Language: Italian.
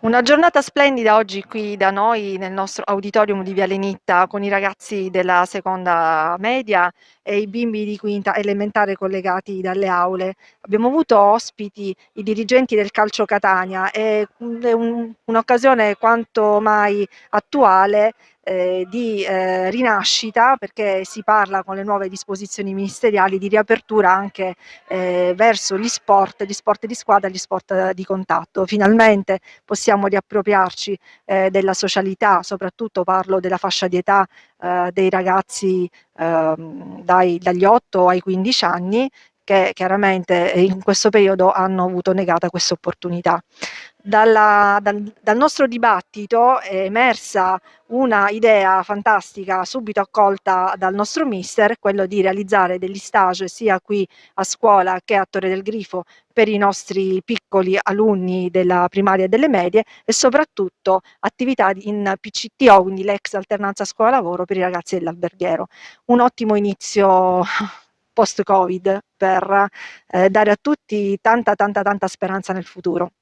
Una giornata splendida oggi qui da noi nel nostro auditorium di Viale Nitta con i ragazzi della seconda media e i bimbi di quinta elementare collegati dalle aule. Abbiamo avuto ospiti i dirigenti del Calcio Catania e è un'occasione quanto mai attuale di rinascita perché si parla con le nuove disposizioni ministeriali di riapertura anche verso gli sport di squadra e gli sport di contatto. Finalmente possiamo riappropriarci della socialità, soprattutto parlo della fascia di età dei ragazzi dagli 8 ai 15 anni che chiaramente in questo periodo hanno avuto negata questa opportunità. Dal nostro dibattito è emersa una idea fantastica subito accolta dal nostro mister, quello di realizzare degli stage sia qui a scuola che a Torre del Grifo per i nostri piccoli alunni della primaria e delle medie e soprattutto attività in PCTO, quindi l'ex alternanza scuola-lavoro per i ragazzi dell'alberghiero. Un ottimo inizio post-Covid per dare a tutti tanta, tanta, tanta speranza nel futuro.